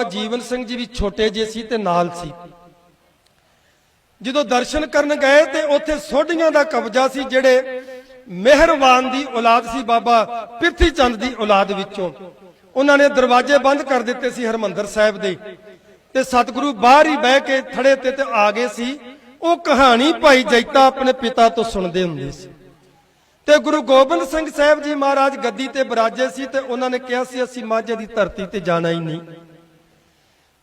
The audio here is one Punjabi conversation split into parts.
ਜੀਵਨ ਸਿੰਘ ਜੀ ਵੀ ਛੋਟੇ ਜਿਹੇ ਸੀ ਤੇ ਨਾਲ ਸੀ। ਜਦੋਂ ਦਰਸ਼ਨ ਕਰਨ ਗਏ ਤੇ ਉੱਥੇ ਸੋਢੀਆਂ ਦਾ ਕਬਜ਼ਾ ਸੀ, ਜਿਹੜੇ ਮਿਹਰਬਾਨ ਦੀ ਔਲਾਦ ਸੀ, ਬਾਬਾ ਪ੍ਰਿਥੀ ਚੰਦ ਦੀ ਔਲਾਦ ਵਿੱਚੋਂ। ਉਹਨਾਂ ਨੇ ਦਰਵਾਜ਼ੇ ਬੰਦ ਕਰ ਦਿੱਤੇ ਸੀ ਹਰਮੰਦਰ ਸਾਹਿਬ ਦੇ, ਤੇ ਸਤਿਗੁਰੂ ਬਾਹਰ ਹੀ ਬਹਿ ਕੇ ਥੜੇ ਤੇ ਆ ਗਏ ਸੀ। ਉਹ ਕਹਾਣੀ ਭਾਈ ਜੈਤਾ ਆਪਣੇ ਪਿਤਾ ਤੋਂ ਸੁਣਦੇ ਹੁੰਦੇ ਸੀ। ਤੇ ਗੁਰੂ ਗੋਬਿੰਦ ਸਿੰਘ ਸਾਹਿਬ ਜੀ ਮਹਾਰਾਜ ਗੱਦੀ ਤੇ ਬਿਰਾਜੇ ਸੀ, ਤੇ ਉਹਨਾਂ ਨੇ ਕਿਹਾ ਸੀ ਅਸੀਂ ਮਾਝੇ ਦੀ ਧਰਤੀ ਤੇ ਜਾਣਾ ਹੀ ਨਹੀਂ।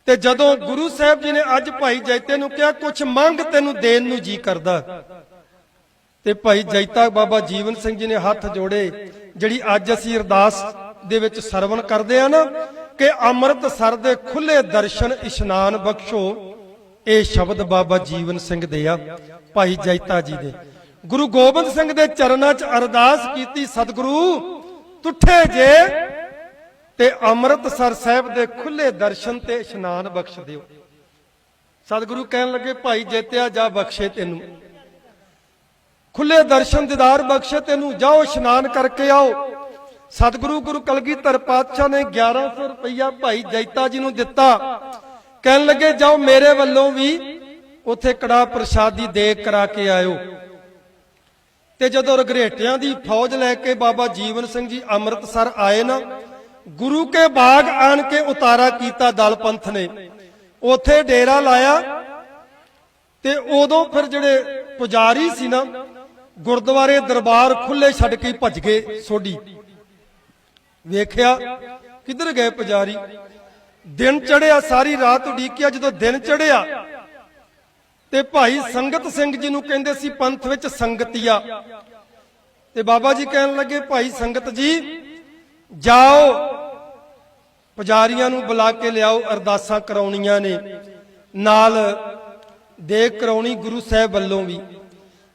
ਤੇ ਜਦੋਂ ਗੁਰੂ ਸਾਹਿਬ ਜੀ ਨੇ ਅੱਜ ਭਾਈ ਜੈਤੇ ਨੂੰ ਕਿਹਾ ਕੁਛ ਮੰਗ, ਤੈਨੂੰ ਦੇਣ ਨੂੰ ਜੀ ਕਰਦਾ, ਤੇ ਭਾਈ ਜੈਤਾ ਬਾਬਾ ਜੀਵਨ ਸਿੰਘ ਜੀ ਨੇ ਹੱਥ ਜੋੜੇ। ਜਿਹੜੀ ਅੱਜ ਅਸੀਂ ਅਰਦਾਸ ਦੇ ਵਿੱਚ ਸਰਵਣ ਕਰਦੇ ਆ ਨਾ ਕਿ ਅੰਮ੍ਰਿਤਸਰ ਦੇ ਖੁੱਲੇ ਦਰਸ਼ਨ ਇਸ਼ਨਾਨ ਬਖਸ਼ੋ, ਇਹ ਸ਼ਬਦ ਬਾਬਾ ਜੀਵਨ ਸਿੰਘ ਦੇ ਆ, ਭਾਈ ਜੈਤਾ ਜੀ ਦੇ। ਗੁਰੂ ਗੋਬਿੰਦ ਸਿੰਘ ਦੇ ਚਰਨਾਂ 'ਚ ਅਰਦਾਸ ਕੀਤੀ, ਸਤਿਗੁਰੂ ਤੁਠੇ ਜੇ ਤੇ ਅੰਮ੍ਰਿਤਸਰ ਸਾਹਿਬ ਦੇ ਖੁੱਲੇ ਦਰਸ਼ਨ ਤੇ ਇਸ਼ਨਾਨ ਬਖਸ਼ ਦਿਓ। ਸਤਿਗੁਰੂ ਕਹਿਣ ਲੱਗੇ ਭਾਈ ਜੈਤਿਆ ਜਾ, ਬਖਸ਼ੇ ਤੈਨੂੰ, ਖੁੱਲੇ ਦਰਸ਼ਨ ਦੀਦਾਰ ਬਖਸ਼ੇ ਤੈਨੂੰ, ਜਾਓ ਇਸ਼ਨਾਨ ਕਰਕੇ ਆਓ। ਸਤਿਗੁਰੂ ਗੁਰੂ ਕਲਗੀਧਰ ਪਾਤਸ਼ਾਹ ਨੇ 1100 ਰੁਪਈਆ ਭਾਈ ਜੈਤਾ ਜੀ ਨੂੰ ਦਿੱਤਾ। ਕਹਿਣ ਲੱਗੇ ਜਾਓ ਮੇਰੇ ਵੱਲੋਂ ਵੀ ਉੱਥੇ ਕੜਾ ਪ੍ਰਸ਼ਾਦੀ ਦੇ ਕਰਾ ਕੇ ਆਇਓ। ਤੇ ਜਦੋਂ ਰਗਰੇਟਿਆਂ ਦੀ ਫੌਜ ਲੈ ਕੇ ਬਾਬਾ ਜੀਵਨ ਸਿੰਘ ਜੀ ਅੰਮ੍ਰਿਤਸਰ ਆਏ ਨਾ, ਗੁਰੂ ਕੇ ਬਾਗ ਆਣ ਕੇ ਉਤਾਰਾ ਕੀਤਾ ਦਲ ਪੰਥ ਨੇ, ਉੱਥੇ ਡੇਰਾ ਲਾਇਆ। ਤੇ ਉਦੋਂ ਫਿਰ ਜਿਹੜੇ ਪੁਜਾਰੀ ਸੀ ਨਾ, ਗੁਰਦੁਆਰੇ ਦਰਬਾਰ ਖੁੱਲੇ ਛੱਡ ਕੇ ਭੱਜ ਗਏ ਸੋਢੀ। ਵੇਖਿਆ ਕਿੱਧਰ ਗਏ ਪੁਜਾਰੀ। ਦਿਨ ਚੜਿਆ, ਸਾਰੀ ਰਾਤ ਉਡੀਕਿਆ। ਜਦੋਂ ਦਿਨ ਚੜਿਆ ਤੇ ਭਾਈ ਸੰਗਤ ਸਿੰਘ ਜੀ ਨੂੰ ਕਹਿੰਦੇ ਸੀ ਪੰਥ ਵਿੱਚ ਸੰਗਤੀਆ, ਤੇ ਬਾਬਾ ਜੀ ਕਹਿਣ ਲੱਗੇ ਭਾਈ ਸੰਗਤ ਜੀ ਜਾਓ, ਪੁਜਾਰੀਆਂ ਨੂੰ ਬੁਲਾ ਕੇ ਲਿਆਓ, ਅਰਦਾਸਾਂ ਕਰਾਉਣੀਆਂ ਨੇ, ਨਾਲ ਦੇਗ ਕਰਾਉਣੀ ਗੁਰੂ ਸਾਹਿਬ ਵੱਲੋਂ ਵੀ।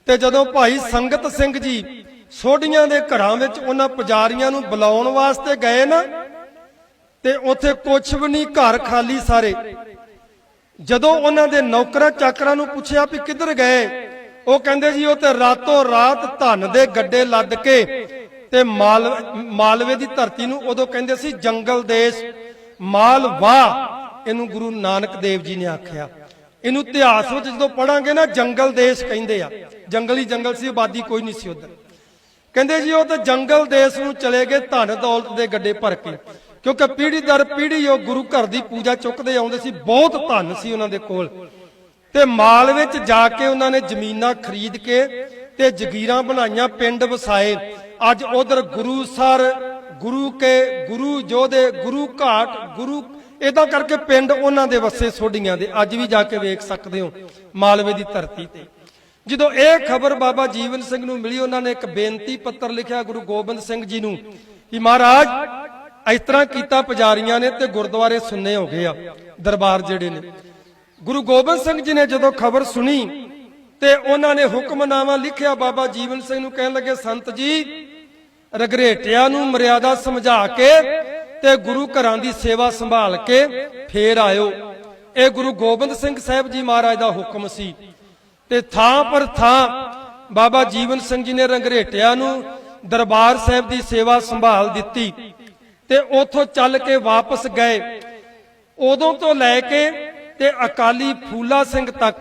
ਤੇ ਜਦੋਂ ਭਾਈ ਸੰਗਤ ਸਿੰਘ ਜੀ ਸੋਢੀਆਂ ਦੇ ਘਰਾਂ ਵਿੱਚ ਉਹਨਾਂ ਪੁਜਾਰੀਆਂ ਨੂੰ ਬੁਲਾਉਣ ਵਾਸਤੇ ਗਏ ਨਾ, ਤੇ ਉੱਥੇ ਕੁਛ ਵੀ ਨਹੀਂ, ਘਰ ਖਾਲੀ ਸਾਰੇ। ਜਦੋਂ ਉਹਨਾਂ ਦੇ ਨੌਕਰਾਂ ਚਾਕਰਾਂ ਨੂੰ ਪੁੱਛਿਆ ਵੀ ਕਿੱਧਰ ਗਏ, ਉਹ ਕਹਿੰਦੇ ਜੀ ਉਹ ਤੇ ਰਾਤੋਂ ਰਾਤ ਧਨ ਦੇ ਗੱਡੇ ਲੱਦ ਕੇ ਤੇ ਮਾਲਵੇ ਦੀ ਧਰਤੀ ਨੂੰ, ਉਦੋਂ ਕਹਿੰਦੇ ਸੀ ਜੰਗਲ ਦੇਸ਼, ਮਾਲਵਾ ਇਹਨੂੰ ਗੁਰੂ ਨਾਨਕ ਦੇਵ ਜੀ ਨੇ ਆਖਿਆ। ਇਹਨੂੰ ਇਤਿਹਾਸ ਵਿੱਚ ਜਦੋਂ ਪੜਾਂਗੇ ਨਾ ਜੰਗਲ ਦੇਸ਼ ਕਹਿੰਦੇ ਆ, ਜੰਗਲੀ ਜੰਗਲ ਸੀ, ਆਬਾਦੀ ਕੋਈ ਨਹੀਂ ਸੀ ਉਧਰ। ਕਹਿੰਦੇ ਜੀ ਉਹ ਤਾਂ ਜੰਗਲ ਦੇਸ਼ ਨੂੰ ਚਲੇ ਗਏ ਧਨ ਦੌਲਤ ਦੇ ਗੱਡੇ ਭਰ ਕੇ, ਕਿਉਂਕਿ ਪੀੜ੍ਹੀ ਦਰ ਪੀੜ੍ਹੀ ਉਹ ਗੁਰੂ ਘਰ ਦੀ ਪੂਜਾ ਚੁੱਕਦੇ ਆਉਂਦੇ ਸੀ, ਬਹੁਤ ਧਨ ਸੀ ਉਹਨਾਂ ਦੇ ਕੋਲ। ਤੇ ਮਾਲਵੇ ਵਿੱਚ ਜਾ ਕੇ ਉਹਨਾਂ ਨੇ ਜ਼ਮੀਨਾਂ ਖਰੀਦ ਕੇ ਤੇ ਜਗੀਰਾਂ ਬਣਾਈਆਂ, ਪਿੰਡ ਵਸਾਏ। ਅੱਜ ਉਧਰ ਗੁਰੂਸਰ, ਗੁਰੂ ਕੇ, ਗੁਰੂ ਜੋਧੇ, ਗੁਰੂ ਘਾਟ, ਗੁਰੂ, ਇਦਾਂ ਕਰਕੇ ਪਿੰਡ ਉਹਨਾਂ ਦੇ ਵਸੇ ਸੋਢੀਆਂ ਦੇ, ਅੱਜ ਵੀ ਜਾ ਕੇ ਵੇਖ ਸਕਦੇ ਹੋ ਮਾਲਵੇ ਦੀ ਧਰਤੀ ਤੇ। ਜਦੋਂ ਇਹ ਖਬਰ ਬਾਬਾ ਜੀਵਨ ਸਿੰਘ ਨੂੰ ਮਿਲੀ, ਉਹਨਾਂ ਨੇ ਇੱਕ ਬੇਨਤੀ ਪੱਤਰ ਲਿਖਿਆ ਗੁਰੂ ਗੋਬਿੰਦ ਸਿੰਘ ਜੀ ਨੂੰ ਕਿ ਮਹਾਰਾਜ ਇਸ ਤਰ੍ਹਾਂ ਕੀਤਾ ਪੁਜਾਰੀਆਂ ਨੇ ਤੇ ਗੁਰਦੁਆਰੇ ਸੁੰਨੇ ਹੋ ਗਏ ਆ, ਦਰਬਾਰ ਜਿਹੜੇ ਨੇ। ਗੁਰੂ ਗੋਬਿੰਦ ਸਿੰਘ ਜੀ ਨੇ ਜਦੋਂ ਖਬਰ ਸੁਣੀ ਤੇ ਉਹਨਾਂ ਨੇ ਹੁਕਮਨਾਮਾ ਲਿਖਿਆ ਬਾਬਾ ਜੀਵਨ ਸਿੰਘ ਨੂੰ। ਕਹਿਣ ਲੱਗੇ ਸੰਤ ਜੀ ਰਗਰੇਟਿਆਂ ਨੂੰ ਮਰਿਆਦਾ ਸਮਝਾ ਕੇ ਤੇ ਗੁਰੂ ਘਰਾਂ ਦੀ ਸੇਵਾ ਸੰਭਾਲ ਕੇ ਫੇਰ ਆਇਓ। ਇਹ ਗੁਰੂ ਗੋਬਿੰਦ ਸਿੰਘ ਸਾਹਿਬ ਜੀ ਮਹਾਰਾਜ ਦਾ ਹੁਕਮ ਸੀ। ਤੇ ਥਾਂ ਪਰ ਥਾਂ ਬਾਬਾ ਜੀਵਨ ਸਿੰਘ ਜੀ ਨੇ ਰੰਗਰੇਟਿਆਂ ਨੂੰ ਦਰਬਾਰ ਸਾਹਿਬ ਦੀ ਸੇਵਾ ਸੰਭਾਲ ਦਿੱਤੀ ਤੇ ਉਥੋਂ ਚੱਲ ਕੇ ਵਾਪਸ ਗਏ। ਉਦੋਂ ਤੋਂ ਲੈ ਕੇ ਤੇ ਅਕਾਲੀ ਫੂਲਾ ਸਿੰਘ ਤੱਕ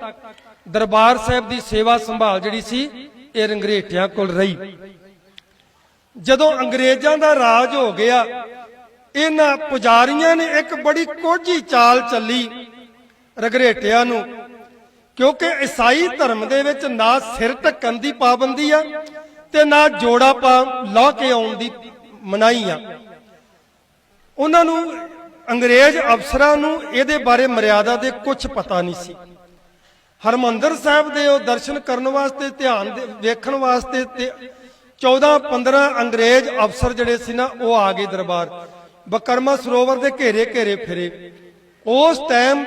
ਦਰਬਾਰ ਸਾਹਿਬ ਦੀ ਸੇਵਾ ਸੰਭਾਲ ਜਿਹੜੀ ਸੀ ਇਹ ਰੰਗਰੇਟਿਆਂ ਕੋਲ ਰਹੀ। ਜਦੋਂ ਅੰਗਰੇਜ਼ਾਂ ਦਾ ਰਾਜ ਹੋ ਗਿਆ, ਇਹਨਾਂ ਪੁਜਾਰੀਆਂ ਨੇ ਇੱਕ ਬੜੀ ਕੋਝੀ ਚਾਲ ਚੱਲੀ ਰੰਗਰੇਟਿਆਂ ਨੂੰ, ਕਿਉਂਕਿ ਈਸਾਈ ਧਰਮ ਦੇ ਵਿੱਚ ਨਾ ਸਿਰ ਢੱਕਣ ਦੀ ਪਾਬੰਦੀ ਆ ਤੇ ਨਾ ਜੋੜਾ ਲਾ ਕੇ ਆਉਣ ਦੀ ਮਨਾਹੀ ਆ। ਉਹਨਾਂ ਨੂੰ ਅੰਗਰੇਜ਼ ਅਫਸਰਾਂ ਨੂੰ ਇਹਦੇ ਬਾਰੇ ਮਰਿਆਦਾ ਦੇ ਕੁਝ ਪਤਾ ਨਹੀਂ ਸੀ। ਹਰਮੰਦਰ ਸਾਹਿਬ ਦੇ ਉਹ ਦਰਸ਼ਨ ਕਰਨ ਵਾਸਤੇ, ਧਿਆਨ ਵੇਖਣ ਵਾਸਤੇ ਤੇ 14-15 ਅੰਗਰੇਜ਼ ਅਫਸਰ ਜਿਹੜੇ ਸੀ ਨਾ ਉਹ ਆ ਗਏ ਦਰਬਾਰ। ਬਕਰਮਾ ਸਰੋਵਰ ਦੇ ਘੇਰੇ ਘੇਰੇ ਫਿਰੇ। ਉਸ ਟਾਈਮ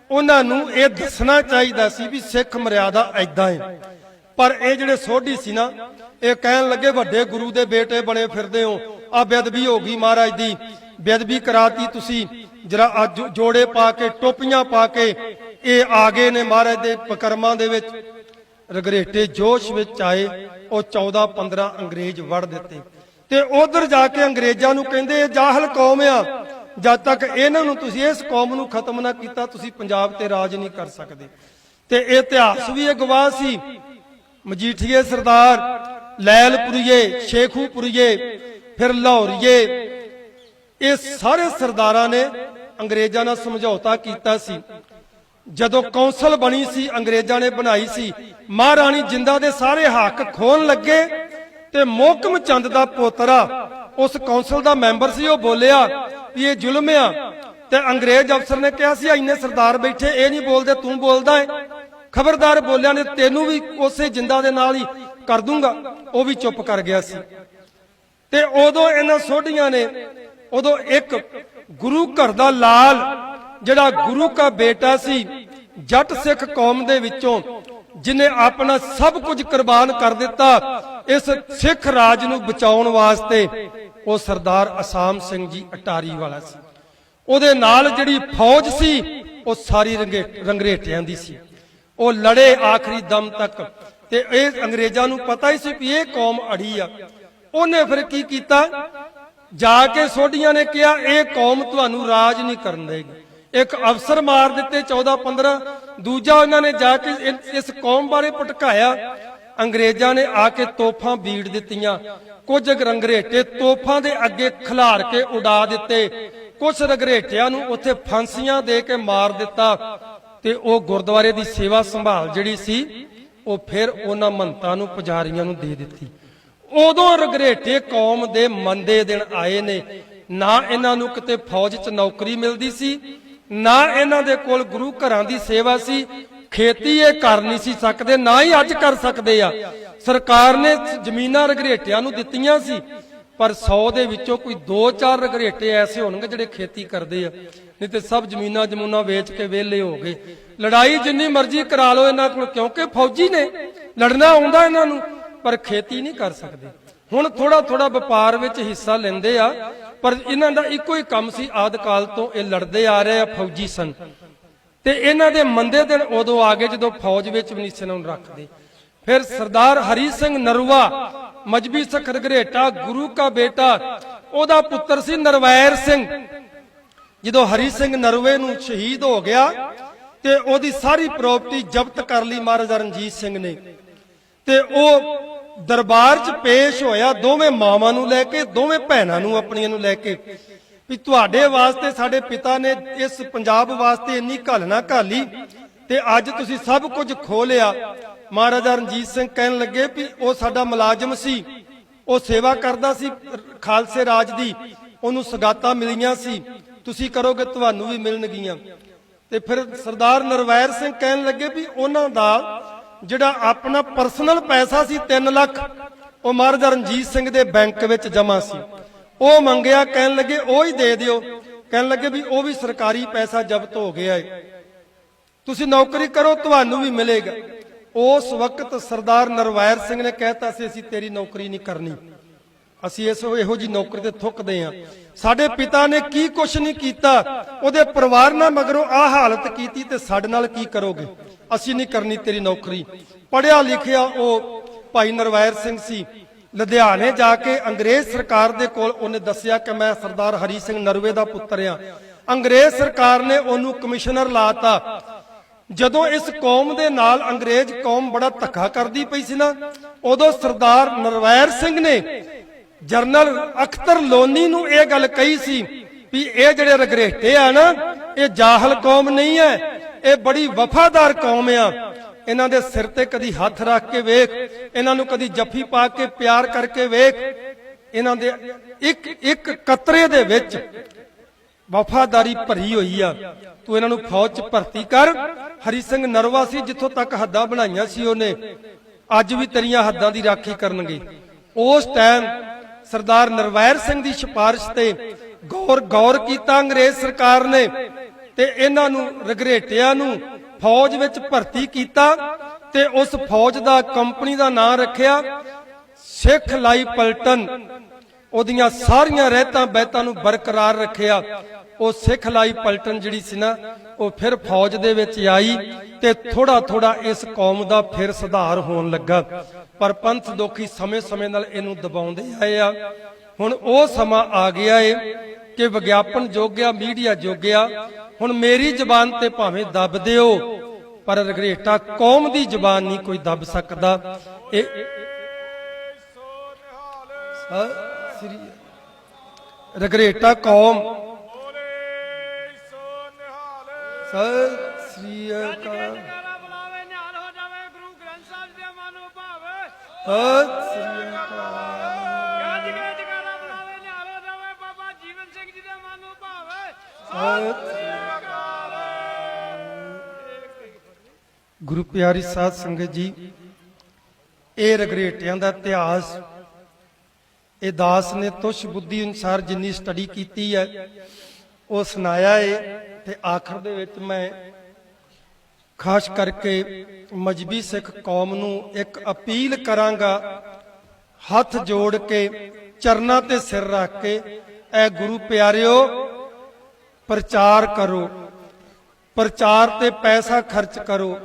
ਉਹਨਾਂ ਨੂੰ ਇਹ ਦੱਸਣਾ ਚਾਹੀਦਾ ਸੀ ਵੀ ਸਿੱਖ ਮਰਿਆਦਾ ਐਦਾਂ ਹੈ, ਪਰ ਇਹ ਜਿਹੜੇ ਸੋਢੀ ਸੀ ਨਾ ਇਹ ਕਹਿਣ ਲੱਗੇ ਵੱਡੇ ਗੁਰੂ ਦੇ ਬੇਟੇ ਬਣੇ ਫਿਰਦੇ ਹੋ, ਆ ਬੇਅਦਬੀ ਹੋ ਗਈ, ਮਹਾਰਾਜ ਦੀ ਬੇਅਦਬੀ ਕਰਾਤੀ ਤੁਸੀਂ, ਜਰਾ ਅੱਜ ਜੋੜੇ ਪਾ ਕੇ ਟੋਪੀਆਂ ਪਾ ਕੇ ਇਹ ਆ ਗਏ ਨੇ ਮਹਾਰਾਜ ਦੇ ਬਕਰਮਾਂ ਦੇ ਵਿੱਚ। ਰਗਰੇਟੇ ਜੋਸ਼ ਵਿੱਚ ਆਏ, ਉਹ 14-15 ਅੰਗਰੇਜ਼ ਵੜ ਦਿੱਤੇ ਤੇ ਉਧਰ ਜਾ ਕੇ ਅੰਗਰੇਜ਼ਾਂ ਨੂੰ ਕਹਿੰਦੇ ਇਹ ਜਾਹਲ ਕੌਮ ਆ, ਜਦ ਤੱਕ ਇਹਨਾਂ ਨੂੰ ਤੁਸੀਂ ਇਸ ਕੌਮ ਨੂੰ ਖਤਮ ਨਾ ਕੀਤਾ ਤੁਸੀਂ ਪੰਜਾਬ ਤੇ ਰਾਜ ਨਹੀਂ ਕਰ ਸਕਦੇ। ਤੇ ਇਹ ਇਤਿਹਾਸ ਵੀ ਇਹ ਗਵਾਹ ਸੀ। ਮਜੀਠੀਏ ਸਰਦਾਰ, ਲੈਲਪੁਰੀਏ, ਸ਼ੇਖੂਪੁਰੀਏ, ਫਿਰ ਲਾਹੌਰੀਏ, ਇਹ ਸਾਰੇ ਸਰਦਾਰਾਂ ਨੇ ਅੰਗਰੇਜ਼ਾਂ ਨਾਲ ਸਮਝੌਤਾ ਕੀਤਾ ਸੀ। ਜਦੋਂ ਕੌਂਸਲ ਬਣੀ ਸੀ, ਅੰਗਰੇਜ਼ਾਂ ਨੇ ਬਣਾਈ ਸੀ, ਮਹਾਰਾਣੀ ਜਿੰਦਾਂ ਦੇ ਸਾਰੇ ਹੱਕ ਖੋਣ ਲੱਗੇ ਤੇ ਮੋਹਕਮ ਚੰਦ ਦਾ ਪੋਤਰਾ ਉਸ ਕੌਂਸਲ ਦਾ ਮੈਂਬਰ ਸੀ, ਉਹ ਬੋਲਿਆ ਵੀ ਇਹ ਜ਼ੁਲਮ ਆ। ਤੇ ਅੰਗਰੇਜ਼ ਅਫਸਰ ਨੇ ਕਿਹਾ ਸੀ ਇੰਨੇ ਸਰਦਾਰ ਬੈਠੇ, ਇਹ ਨਹੀਂ ਬੋਲਦੇ, ਤੂੰ ਬੋਲਦਾ ਹੈ, ਖਬਰਦਾਰ ਬੋਲਿਆ ਨੇ ਤੈਨੂੰ ਵੀ ਉਸੇ ਜਿੰਦਾਂ ਦੇ ਨਾਲ ਹੀ ਕਰ ਦੂੰਗਾ। ਉਹ ਵੀ ਚੁੱਪ ਕਰ ਗਿਆ ਸੀ। ਤੇ ਉਦੋਂ ਇਹਨਾਂ ਸੋਢੀਆਂ ਨੇ, ਉਦੋਂ ਇੱਕ ਗੁਰੂ ਘਰ ਦਾ ਲਾਲ ਜਿਹੜਾ ਗੁਰੂ ਦਾ ਬੇਟਾ ਸੀ, ਜੱਟ ਸਿੱਖ ਕੌਮ ਦੇ ਵਿੱਚੋਂ, ਜਿਨੇ ਆਪਣਾ ਸਭ ਕੁਝ ਕੁਰਬਾਨ ਕਰ ਦਿੱਤਾ ਇਸ ਸਿੱਖ ਰਾਜ ਨੂੰ ਬਚਾਉਣ ਵਾਸਤੇ, ਉਹ ਸਰਦਾਰ ਅਸਾਮ ਸਿੰਘ ਜੀ ਅਟਾਰੀ ਵਾਲਾ ਸੀ। ਉਹਦੇ ਨਾਲ ਜਿਹੜੀ ਫੌਜ ਸੀ ਉਹ ਸਾਰੀ ਰੰਗਰੇਟਿਆਂ ਦੀ ਸੀ। ਉਹ ਲੜੇ ਆਖਰੀ ਦਮ ਤੱਕ। ਤੇ ਇਹ ਅੰਗਰੇਜ਼ਾਂ ਨੂੰ ਪਤਾ ਹੀ ਸੀ ਵੀ ਇਹ ਕੌਮ ਅੜੀ ਆ। ਉਹਨੇ ਫਿਰ ਕੀ ਕੀਤਾ, ਜਾ ਕੇ ਸੋਢੀਆਂ ਨੇ ਕਿਹਾ ਇਹ ਕੌਮ ਤੁਹਾਨੂੰ ਰਾਜ ਨਹੀਂ ਕਰਨ ਦੇਗੀ। ਇੱਕ ਅਫਸਰ ਮਾਰ ਦਿੱਤੇ 14-15। ਦੂਜਾ ਉਹਨਾਂ ਨੇ ਜਾ ਕੇ ਇਸ ਕੌਮ ਬਾਰੇ ਭਟਕਾਇਆ। ਅੰਗਰੇਜ਼ਾਂ ਨੇ ਆ ਕੇ ਤੋਪਾਂ ਬੀੜ ਦਿੱਤੀਆਂ। ਕੁਝ ਰੰਗਰੇਟੇ ਤੋਪਾਂ ਦੇ ਅੱਗੇ ਖਿਲਾਰ ਕੇ ਉਡਾ ਦਿੱਤੇ। ਕੁਝ ਰੰਗਰੇਟਿਆਂ ਨੂੰ ਉੱਥੇ ਫਾਂਸੀਆਂ ਦੇ ਕੇ ਮਾਰ ਦਿੱਤਾ। ਤੇ ਉਹ ਗੁਰਦੁਆਰੇ ਦੀ ਸੇਵਾ ਸੰਭਾਲ ਜਿਹੜੀ ਸੀ ਉਹ ਫਿਰ ਉਹਨਾਂ ਮਹੰਤਾਂ ਨੂੰ, ਪੁਜਾਰੀਆਂ ਨੂੰ ਦੇ ਦਿੱਤੀ। ਉਦੋਂ ਰੰਗਰੇਟੇ ਕੌਮ ਦੇ ਮੰਦੇ ਦਿਨ ਆਏ ਨੇ। ਨਾ ਇਹਨਾਂ ਨੂੰ ਕਿਤੇ ਫੌਜ 'ਚ ਨੌਕਰੀ ਮਿਲਦੀ ਸੀ, ਨਾ ਇਹਨਾਂ ਦੇ ਕੋਲ ਗੁਰੂ ਘਰਾਂ ਦੀ ਸੇਵਾ ਸੀ। ਖੇਤੀ ਇਹ ਕਰ ਨਹੀਂ ਸੀ ਸਕਦੇ, ਨਾ ਹੀ ਅੱਜ ਕਰ ਸਕਦੇ ਆ। ਸਰਕਾਰ ਨੇ ਜ਼ਮੀਨਾਂ ਰੰਗਰੇਟਿਆਂ ਨੂੰ ਦਿੱਤੀਆਂ ਸੀ, ਪਰ 100 ਦੇ ਵਿੱਚੋਂ ਕੋਈ 2-4 ਰੰਗਰੇਟੇ ਐਸੇ ਹੋਣਗੇ ਜਿਹੜੇ ਖੇਤੀ ਕਰਦੇ ਆ, ਨਹੀਂ ਤੇ ਸਭ ਜ਼ਮੀਨਾਂ ਜਮੂਨਾਂ ਵੇਚ ਕੇ ਵਿਹਲੇ ਹੋ ਗਏ। ਲੜਾਈ ਜਿੰਨੀ ਮਰਜ਼ੀ ਕਰਾ ਲਓ ਇਹਨਾਂ ਕੋਲ, ਕਿਉਂਕਿ ਫੌਜੀ ਨੇ, ਲੜਨਾ ਆਉਂਦਾ ਇਹਨਾਂ ਨੂੰ, ਪਰ ਖੇਤੀ ਨਹੀਂ ਕਰ ਸਕਦੇ। ਹੁਣ ਥੋੜਾ ਥੋੜਾ ਵਪਾਰ ਵਿੱਚ ਹਿੱਸਾ ਲੈਂਦੇ ਆ, ਪਰ ਇਹਨਾਂ ਦਾ ਇੱਕੋ ਹੀ ਕੰਮ ਸੀ, ਆਦਿ ਕਾਲ ਤੋਂ ਇਹ ਲੜਦੇ ਆ ਰਹੇ ਆ, ਫੌਜੀ ਸਨ। ਤੇ ਇਹਨਾਂ ਦੇ ਮੰਦੇ ਦਿਨ ਉਦੋਂ ਆ ਗਏ ਜਦੋਂ ਫੌਜ ਵਿੱਚ ਵੀ ਨਹੀਂ ਸੀ ਇਹਨਾਂ ਨੂੰ ਰੱਖਦੇ। ਫਿਰ ਸਰਦਾਰ ਹਰੀ ਸਿੰਘ ਨਰਵਾ, ਮਜਬੀ ਸਿੱਖ ਰੰਗਰੇਟਾ, ਗੁਰੂ ਦਾ ਬੇਟਾ, ਉਹਦਾ ਪੁੱਤਰ ਸੀ ਨਰਵੈਰ ਸਿੰਘ। ਜਦੋਂ ਹਰੀ ਸਿੰਘ ਨਰਵੇ ਨੂੰ ਸ਼ਹੀਦ ਹੋ ਗਿਆ ਤੇ ਉਹਦੀ ਸਾਰੀ ਪ੍ਰਾਪਰਟੀ ਜ਼ਬਤ ਕਰ ਲਈ ਮਹਾਰਾਜਾ ਰਣਜੀਤ ਸਿੰਘ ਨੇ। ਤੇ ਉਹ ਦਰਬਾਰ 'ਚ ਪੇਸ਼ ਹੋਇਆ ਦੋਵੇਂ ਮਾਵਾਂ ਨੂੰ ਲੈ ਕੇ, ਦੋਵੇਂ ਭੈਣਾਂ ਨੂੰ ਆਪਣੀਆਂ ਨੂੰ ਲੈ ਕੇ, ਵੀ ਤੁਹਾਡੇ ਵਾਸਤੇ ਸਾਡੇ ਪਿਤਾ ਨੇ ਇਸ ਪੰਜਾਬ ਵਾਸਤੇ ਇੰਨੀ ਘਾਲਣਾ ਘਾਲੀ ਤੇ ਅੱਜ ਤੁਸੀਂ ਸਭ ਕੁਝ ਖੋ ਲਿਆ। ਮਹਾਰਾਜਾ ਰਣਜੀਤ ਸਿੰਘ ਕਹਿਣ ਲੱਗੇ ਵੀ ਉਹ ਸਾਡਾ ਮੁਲਾਜ਼ਮ ਸੀ, ਉਹ ਸੇਵਾ ਕਰਦਾ ਸੀ ਖਾਲਸੇ ਰਾਜ ਦੀ, ਉਹਨੂੰ ਸਗਾਤਾਂ ਮਿਲੀਆਂ ਸੀ, ਤੁਸੀਂ ਕਰੋਗੇ ਤੁਹਾਨੂੰ ਵੀ ਮਿਲਣਗੀਆਂ। ਤੇ ਫਿਰ ਸਰਦਾਰ ਨਰਵੈਰ ਸਿੰਘ ਕਹਿਣ ਲੱਗੇ ਵੀ ਉਹਨਾਂ ਦਾ ਜਿਹੜਾ ਆਪਣਾ ਪਰਸਨਲ ਪੈਸਾ ਸੀ 3 ਲੱਖ, ਉਹ ਮਹਾਰਾਜਾ ਰਣਜੀਤ ਸਿੰਘ ਦੇ ਬੈਂਕ ਵਿੱਚ ਜਮ੍ਹਾਂ ਸੀ। ਉਹ ਮੰਗਿਆ, ਕਹਿਣ ਲੱਗੇ ਉਹ ਹੀ ਦੇ ਦਿਓ। ਕਹਿਣ ਲੱਗੇ ਵੀ ਉਹ ਵੀ ਸਰਕਾਰੀ ਪੈਸਾ ਜ਼ਬਤ ਹੋ ਗਿਆ ਹੈ, ਤੁਸੀਂ ਨੌਕਰੀ ਕਰੋ ਤੁਹਾਨੂੰ ਵੀ ਮਿਲੇਗਾ। ਉਸ ਵਕਤ ਸਰਦਾਰ ਨਰਵੈਰ ਸਿੰਘ ਨੇ ਕਹਿਤਾ ਸੀ ਅਸੀਂ ਤੇਰੀ ਨੌਕਰੀ ਨਹੀਂ ਕਰਨੀ, ਅਸੀਂ ਇਹੋ ਜੀ ਨੌਕਰੀ ਤੇ ਥੁੱਕਦੇ ਆ। ਸਾਡੇ ਪਿਤਾ ਨੇ ਕੀ ਕੁਛ ਨਹੀਂ ਕੀਤਾ, ਉਹਦੇ ਪਰਿਵਾਰ ਨਾਲ ਮਗਰੋਂ ਆਹ ਹਾਲਤ ਕੀਤੀ ਤੇ ਸਾਡੇ ਨਾਲ ਕੀ ਕਰੋਗੇ, ਅਸੀਂ ਨਹੀਂ ਕਰਨੀ ਤੇਰੀ ਨੌਕਰੀ। ਪੜਿਆ ਲਿਖਿਆ ਉਹ ਭਾਈ ਨਰਵੈਰ ਸਿੰਘ ਸੀ। ਲੁਧਿਆਣੇ ਜਾ ਕੇ ਅੰਗਰੇਜ਼ ਸਰਕਾਰ ਦੇ ਕੋਲ ਉਹਨੇ ਦੱਸਿਆ ਕਿ ਮੈਂ ਸਰਦਾਰ ਹਰੀ ਸਿੰਘ ਨਰਵੇ ਦਾ ਪੁੱਤਰ ਆ। ਅੰਗਰੇਜ਼ ਸਰਕਾਰ ਨੇ ਉਹਨੂੰ ਕਮਿਸ਼ਨਰ ਲਾਤਾ। ਜਦੋਂ ਇਸ ਕੌਮ ਦੇ ਨਾਲ ਅੰਗਰੇਜ਼ ਕੌਮ ਬੜਾ ਧੱਕਾ ਕਰਦੀ ਪਈ ਸੀ ਨਾ, ਉਦੋਂ ਸਰਦਾਰ ਨਰਵੈਰ ਸਿੰਘ ਨੇ ਜਨਰਲ ਅਖਤਰ ਲੋਨੀ ਨੂੰ ਇਹ ਗੱਲ ਕਹੀ ਸੀ ਵੀ ਇਹ ਜਿਹੜੇ ਰੰਗਰੇਟੇ ਆ ਨਾ, ਇਹ ਜਾਹਲ ਕੌਮ ਨਹੀਂ ਹੈ, ਇਹ ਬੜੀ ਵਫਾਦਾਰ ਕੌਮ ਆ। ਇਹਨਾਂ ਦੇ ਸਿਰ ਤੇ ਕਦੀ ਹੱਥ ਰੱਖ ਕੇ ਵੇਖ, ਇਹਨਾਂ ਨੂੰ ਕਦੀ ਜੱਫੀ ਪਾ ਕੇ ਪਿਆਰ ਕਰਕੇ ਵੇਖ, ਇਹਨਾਂ ਦੇ ਇੱਕ ਇੱਕ ਕਤਰੇ ਦੇ ਵਿੱਚ ਵਫਾਦਾਰੀ ਭਰੀ ਹੋਈ ਆ। ਤੂੰ ਇਹਨਾਂ ਨੂੰ ਫੌਜ 'ਚ ਭਰਤੀ ਕਰ। ਹਰੀ ਸਿੰਘ ਨਰਵਾ ਸੀ, ਜਿੱਥੋਂ ਤੱਕ ਹੱਦਾਂ ਬਣਾਈਆਂ ਸੀ ਉਹਨੇ, ਅੱਜ ਵੀ ਤੇਰੀਆਂ ਹੱਦਾਂ ਦੀ ਰਾਖੀ ਕਰਨਗੇ। ਉਸ ਟਾਈਮ ਸਰਦਾਰ ਨਰਵੈਰ ਸਿੰਘ ਦੀ ਸਿਫਾਰਿਸ਼ ਤੇ ਗੌਰ ਕੀਤਾ ਅੰਗਰੇਜ਼ ਸਰਕਾਰ ਨੇ ਤੇ ਇਹਨਾਂ ਨੂੰ ਰੰਗਰੇਟਿਆਂ ਨੂੰ ਫੌਜ ਵਿੱਚ ਭਰਤੀ ਕੀਤਾ ਤੇ ਉਸ ਫੌਜ ਦਾ ਕੰਪਨੀ ਦਾ ਨਾਮ ਰੱਖਿਆ ਸਿੱਖ ਲਾਈ ਪਲਟਨ। ਉਹਦੀਆਂ ਸਾਰੀਆਂ ਰਹਿਤਾਂ ਬਹਿਤਾਂ ਨੂੰ ਬਰਕਰਾਰ ਰੱਖਿਆ। ਉਹ ਸਿੱਖ ਲਾਈ ਪਲਟਨ ਜਿਹੜੀ ਸੀ ਨਾ, ਉਹ ਫਿਰ ਫੌਜ ਦੇ ਵਿੱਚ ਆਈ ਤੇ ਥੋੜਾ ਥੋੜਾ ਇਸ ਕੌਮ ਦਾ ਫਿਰ ਸੁਧਾਰ ਹੋਣ ਲੱਗਾ। ਪਰ ਪੰਥ ਦੋਖੀ ਸਮੇਂ-ਸਮੇਂ ਨਾਲ ਇਹਨੂੰ ਦਬਾਉਂਦੇ ਆਏ ਆ। ਹੁਣ ਉਹ ਸਮਾਂ ਆ ਗਿਆ ਏ ਕਿ ਵਿਗਿਆਪਨ ਜੋਗਿਆ ਮੀਡੀਆ ਜੋਗਿਆ ਹੁਣ ਮੇਰੀ ਜ਼ਬਾਨ ਤੇ ਭਾਵੇਂ ਦੱਬ ਦਿਓ ਪਰ ਰਗਰੇਟਾ ਕੌਮ ਦੀ ਜ਼ਬਾਨ ਨਹੀਂ ਕੋਈ ਦੱਬ ਸਕਦਾ। ਇਹ ਸ੍ਰੀ ਰਗਰੇਟਾ ਕੌਮ ਸਤਿ ਸ੍ਰੀ ਅਕਾਲ ਸਤਿ ਸ੍ਰੀ ਅਕਾਲ ਗੁਰੂ ਪਿਆਰੀ ਸਾਧ ਸੰਗਤ ਜੀ, ਇਹ ਰਗਰੇਟਿਆਂ ਦਾ ਇਤਿਹਾਸ ਇਹ ਦਾਸ ਨੇ ਤੁਸ਼ ਬੁੱਧੀ ਅਨੁਸਾਰ ਜਿੰਨੀ ਸਟੱਡੀ ਕੀਤੀ ਹੈ ਉਹ ਸੁਣਾਇਆ ਹੈ। ਤੇ ਆਖਰ ਦੇ ਵਿੱਚ ਮੈਂ ਖਾਸ ਕਰਕੇ ਮਜਬੀ ਸਿੱਖ ਕੌਮ ਨੂੰ ਇੱਕ ਅਪੀਲ ਕਰਾਂਗਾ, ਹੱਥ ਜੋੜ ਕੇ ਚਰਨਾਂ ਤੇ ਸਿਰ ਰੱਖ ਕੇ, ਐ ਗੁਰੂ ਪਿਆਰਿਓ ਪ੍ਰਚਾਰ ਕਰੋ, ਪ੍ਰਚਾਰ ਤੇ ਪੈਸਾ ਖਰਚ ਕਰੋ,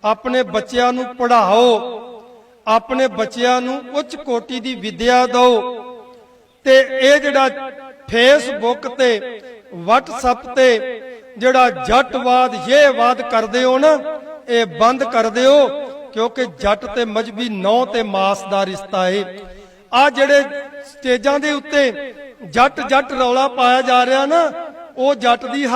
ਆਪਣੇ ਬੱਚਿਆਂ ਨੂੰ ਪੜ੍ਹਾਓ, ਆਪਣੇ ਬੱਚਿਆਂ ਨੂੰ ਉੱਚ ਕੋਟੀ ਦੀ ਵਿੱਦਿਆ ਦਿਓ। ਤੇ ਇਹ ਜਿਹੜਾ ਫੇਸਬੁੱਕ ਤੇ WhatsApp ਤੇ ਜਿਹੜਾ ਜੱਟਵਾਦ ਯੇਵਾਦ ਕਰਦੇ ਹੋ ਨਾ, ਇਹ ਬੰਦ ਕਰ ਦਿਓ, ਕਿਉਂਕਿ ਜੱਟ ਤੇ ਮਜਬੀ ਨੌ ਤੇ ਮਾਸ ਦਾ ਰਿਸ਼ਤਾ ਹੈ। ਆ ਜਿਹੜੇ ਸਟੇਜਾਂ ਦੇ ਉੱਤੇ ਜੱਟ ਜੱਟ ਰੌਲਾ ਪਾਇਆ ਜਾ ਰਿਹਾ ਨਾ, ਉਹ ਜੱਟ ਦੀ